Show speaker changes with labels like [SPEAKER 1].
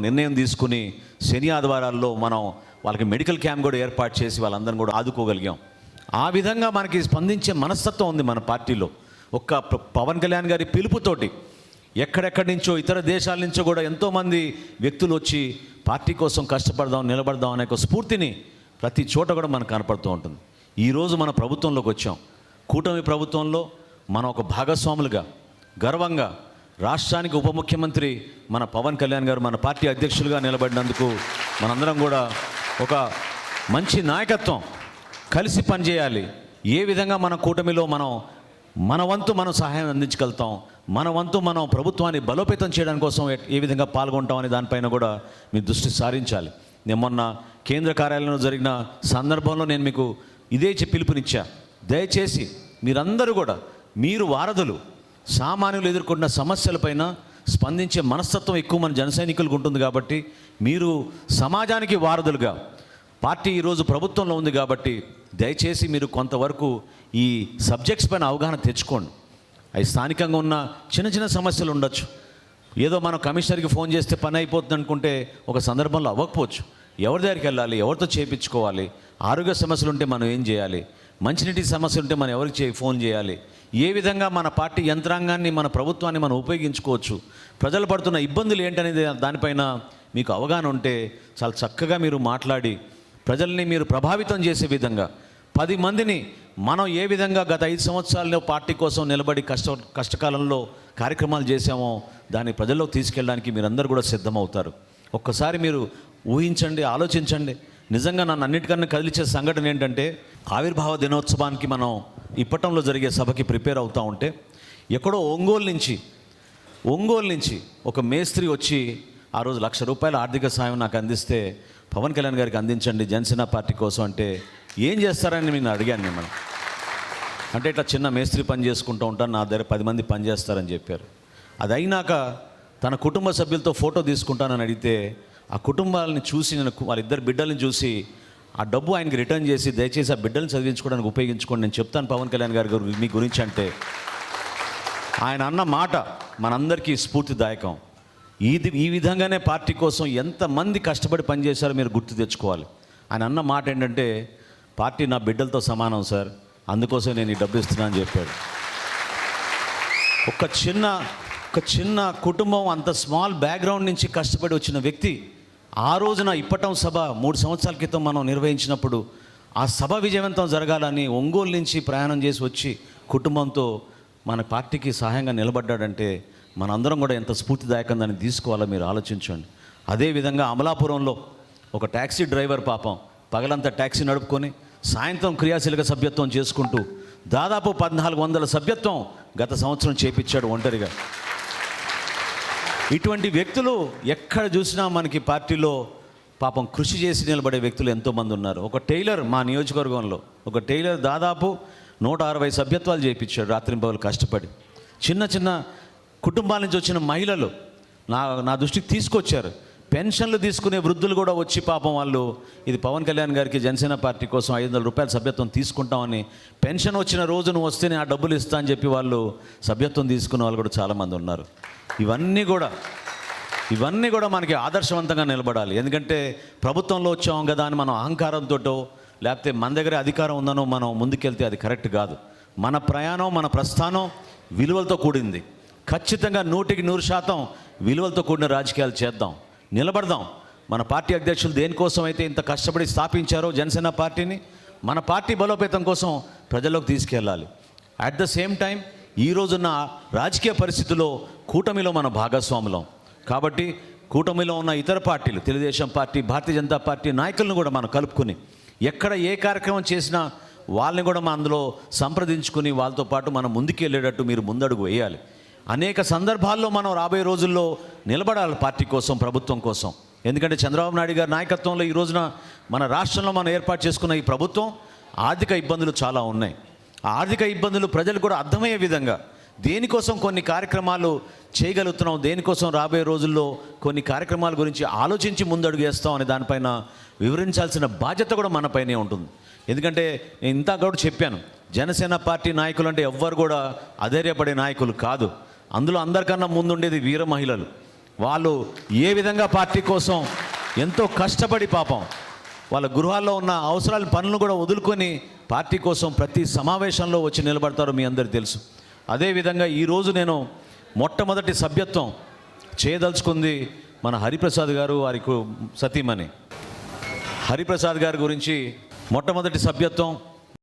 [SPEAKER 1] నిర్ణయం తీసుకుని శని ఆదివారాల్లో మనం వాళ్ళకి మెడికల్ క్యాంప్ కూడా ఏర్పాటు చేసి వాళ్ళందరం కూడా ఆదుకోగలిగాం. ఆ విధంగా మనకి స్పందించే మనస్తత్వం ఉంది మన పార్టీలో. పవన్ కళ్యాణ్ గారి పిలుపుతోటి ఎక్కడెక్కడి నుంచో ఇతర దేశాల నుంచో కూడా ఎంతోమంది వ్యక్తులు వచ్చి పార్టీ కోసం కష్టపడదాం, నిలబడదాం అనే ఒక స్ఫూర్తిని ప్రతి చోట కూడా మనకు కనపడుతూ ఉంటుంది. ఈరోజు మన ప్రభుత్వంలోకి వచ్చాం. కూటమి ప్రభుత్వంలో మనం ఒక భాగస్వాములుగా గర్వంగా రాష్ట్రానికి ఉప ముఖ్యమంత్రి మన పవన్ కళ్యాణ్ గారు మన పార్టీ అధ్యక్షులుగా నిలబడినందుకు మనందరం కూడా ఒక మంచి నాయకత్వం కలిసి పనిచేయాలి. ఏ విధంగా మన కూటమిలో మన వంతు మనం సహాయం అందించగలుగుతాం, మన వంతు మనం ప్రభుత్వాన్ని బలోపేతం చేయడానికి కోసం ఏ విధంగా పాల్గొంటాం అనే దానిపైన కూడా మీ దృష్టి సారించాలి. నేను మొన్న కేంద్ర కార్యాలయంలో జరిగిన సందర్భంలో నేను మీకు ఇదే పిలుపునిచ్చా. దయచేసి మీరందరూ కూడా మీరు వారధులు, సామాన్యులు ఎదుర్కొన్న సమస్యలపైన స్పందించే మనస్తత్వం ఎక్కువ మన జన సైనికులకు ఉంటుంది. కాబట్టి మీరు సమాజానికి వారధులుగా, పార్టీ ఈరోజు ప్రభుత్వంలో ఉంది కాబట్టి దయచేసి మీరు కొంతవరకు ఈ సబ్జెక్ట్స్ పైన అవగాహన తెచ్చుకోండి. అవి స్థానికంగా ఉన్న చిన్న చిన్న సమస్యలు ఉండొచ్చు. ఏదో మనం కమిషనర్కి ఫోన్ చేస్తే పని అయిపోతుంది అనుకుంటే ఒక సందర్భంలో అవ్వకపోవచ్చు. ఎవరి దగ్గరికి వెళ్ళాలి, ఎవరితో చేయించుకోవాలి, ఆరోగ్య సమస్యలు ఉంటే మనం ఏం చేయాలి, మంచినీటి సమస్యలు ఉంటే మనం ఎవరికి ఫోన్ చేయాలి, ఏ విధంగా మన పార్టీ యంత్రాంగాన్ని మన ప్రభుత్వాన్ని మనం ఉపయోగించుకోవచ్చు, ప్రజలు పడుతున్న ఇబ్బందులు ఏంటనేది దానిపైన మీకు అవగాహన ఉంటే చాలా చక్కగా మీరు మాట్లాడి ప్రజల్ని మీరు ప్రభావితం చేసే విధంగా 10 మందిని మనం ఏ విధంగా గత 5 సంవత్సరాల్లో పార్టీ కోసం నిలబడి కష్టకాలంలో కార్యక్రమాలు చేశామో దాన్ని ప్రజల్లోకి తీసుకెళ్ళడానికి మీరందరూ కూడా సిద్ధమవుతారు. ఒక్కసారి మీరు ఊహించండి, ఆలోచించండి. నిజంగా నన్ను అన్నిటికన్నా కదిలించే సంఘటన ఏంటంటే, ఆవిర్భావ దినోత్సవానికి మనం ఇప్పటంలో జరిగే సభకి ప్రిపేర్ అవుతూ ఉంటే ఎక్కడో ఒంగోలు నుంచి ఒక మేస్త్రి వచ్చి ఆ రోజు ₹1,00,000 ఆర్థిక సాయం నాకు అందిస్తే పవన్ కళ్యాణ్ గారికి అందించండి జనసేన పార్టీ కోసం అంటే ఏం చేస్తారని నేను అడిగాను మిమ్మల్ని. అంటే ఇట్లా చిన్న మేస్త్రి పని చేసుకుంటూ ఉంటాను, నా దగ్గర 10 మంది పని చేస్తారని చెప్పారు. అది అయినాక తన కుటుంబ సభ్యులతో ఫోటో తీసుకుంటానని అడిగితే ఆ కుటుంబాలని చూసి వాళ్ళిద్దరు బిడ్డల్ని చూసి ఆ డబ్బు ఆయనకి రిటర్న్ చేసి దయచేసి ఆ బిడ్డల్ని చదివించుకోవడానికి ఉపయోగించుకోండి నేను చెప్తాను పవన్ కళ్యాణ్ గారి మీ గురించి అంటే ఆయన అన్న మాట మనందరికీ స్ఫూర్తిదాయకం. ఈ విధంగానే పార్టీ కోసం ఎంతమంది కష్టపడి పనిచేశారో మీరు గుర్తు తెచ్చుకోవాలి. ఆయన అన్న మాట ఏంటంటే, పార్టీ నా బిడ్డలతో సమానం సార్, అందుకోసం నేను ఈ డబ్బు ఇస్తున్నాను అని చెప్పాడు. ఒక చిన్న కుటుంబం, అంత స్మాల్ బ్యాక్గ్రౌండ్ నుంచి కష్టపడి వచ్చిన వ్యక్తి ఆ రోజున ఇప్పటం సభ 3 సంవత్సరాల క్రితం మనం నిర్వహించినప్పుడు ఆ సభ విజయవంతం జరగాలని ఒంగోలు నుంచి ప్రయాణం చేసి వచ్చి కుటుంబంతో మన పార్టీకి సహాయంగా నిలబడ్డాడంటే మనందరం కూడా ఎంత స్ఫూర్తిదాయకం దాన్ని తీసుకోవాలో మీరు ఆలోచించండి. అదేవిధంగా అమలాపురంలో ఒక ట్యాక్సీ డ్రైవర్ పాపం పగలంతా ట్యాక్సీ నడుపుకొని సాయంత్రం క్రియాశీలక సభ్యత్వం చేసుకుంటూ దాదాపు 1400 సభ్యత్వం గత సంవత్సరం చేపించాడు ఒంటరిగా. ఇటువంటి వ్యక్తులు ఎక్కడ చూసినా మనకి పార్టీలో పాపం కృషి చేసి నిలబడే వ్యక్తులు ఎంతోమంది ఉన్నారు. ఒక టైలర్ మా నియోజకవర్గంలో ఒక టైలర్ దాదాపు 160 సభ్యత్వాలు చేయించాడు రాత్రింపగలు కష్టపడి. చిన్న కుటుంబాల నుంచి వచ్చిన మహిళలు నా దృష్టికి తీసుకొచ్చారు. పెన్షన్లు తీసుకునే వృద్ధులు కూడా వచ్చి పాపం వాళ్ళు ఇది పవన్ కళ్యాణ్ గారికి జనసేన పార్టీ కోసం ₹500 సభ్యత్వం తీసుకుంటామని, పెన్షన్ వచ్చిన రోజు నువ్వు వస్తేనే ఆ డబ్బులు ఇస్తా అని చెప్పి వాళ్ళు సభ్యత్వం తీసుకునే వాళ్ళు కూడా చాలామంది ఉన్నారు. ఇవన్నీ కూడా మనకి ఆదర్శవంతంగా నిలబడాలి. ఎందుకంటే ప్రభుత్వంలో వచ్చాం కదా అని మనం అహంకారంతోటో లేకపోతే మన దగ్గర అధికారం ఉందనో మనం ముందుకెళ్తే అది కరెక్ట్ కాదు. మన ప్రయాణం, మన ప్రస్థానం విలువలతో కూడింది. ఖచ్చితంగా 100% విలువలతో కూడిన రాజకీయాలు చేద్దాం, నిలబడదాం. మన పార్టీ అధ్యక్షులు దేనికోసం అయితే ఇంత కష్టపడి స్థాపించారో జనసేన పార్టీని, మన పార్టీ బలోపేతం కోసం ప్రజల్లోకి తీసుకెళ్ళాలి. అట్ ద సేమ్ టైం ఈ రోజున్న రాజకీయ పరిస్థితుల్లో కూటమిలో మన భాగస్వాములం కాబట్టి కూటమిలో ఉన్న ఇతర పార్టీలు, తెలుగుదేశం పార్టీ, భారతీయ జనతా పార్టీ నాయకులను కూడా మనం కలుపుకుని ఎక్కడ ఏ కార్యక్రమం చేసినా వాళ్ళని కూడా మనం అందులో సంప్రదించుకుని వాళ్ళతో పాటు మనం ముందుకు వెళ్ళేటట్టు మీరు ముందడుగు వేయాలి. అనేక సందర్భాల్లో మనం రాబోయే రోజుల్లో నిలబడాలి పార్టీ కోసం, ప్రభుత్వం కోసం. ఎందుకంటే చంద్రబాబు నాయుడు గారి నాయకత్వంలో ఈ రోజున మన రాష్ట్రంలో మనం ఏర్పాటు చేసుకున్న ఈ ప్రభుత్వం ఆర్థిక ఇబ్బందులు చాలా ఉన్నాయి. ఆ ఆర్థిక ఇబ్బందులు ప్రజలు కూడా అర్థమయ్యే విధంగా దేనికోసం కొన్ని కార్యక్రమాలు చేయగలుగుతున్నాం, దేనికోసం రాబోయే రోజుల్లో కొన్ని కార్యక్రమాల గురించి ఆలోచించి ముందడుగు వేస్తాం అనే దానిపైన వివరించాల్సిన బాధ్యత కూడా మనపైనే ఉంటుంది. ఎందుకంటే నేను ఇంత కూడా చెప్పాను, జనసేన పార్టీ నాయకులు అంటే ఎవ్వరు కూడా అధైర్యపడే నాయకులు కాదు. అందులో అందరికన్నా ముందుండేది వీర మహిళలు. వాళ్ళు ఏ విధంగా పార్టీ కోసం ఎంతో కష్టపడి పాపం వాళ్ళ గృహాల్లో ఉన్న అవసరాల పనులను కూడా వదులుకొని పార్టీ కోసం ప్రతి సమావేశంలో వచ్చి నిలబడతారో మీ అందరికీ తెలుసు. అదేవిధంగా ఈరోజు నేను మొట్టమొదటి సభ్యత్వం చేయదలుచుకుంది మన హరిప్రసాద్ గారు, వారికి సతీమణి హరిప్రసాద్ గారి గురించి మొట్టమొదటి సభ్యత్వం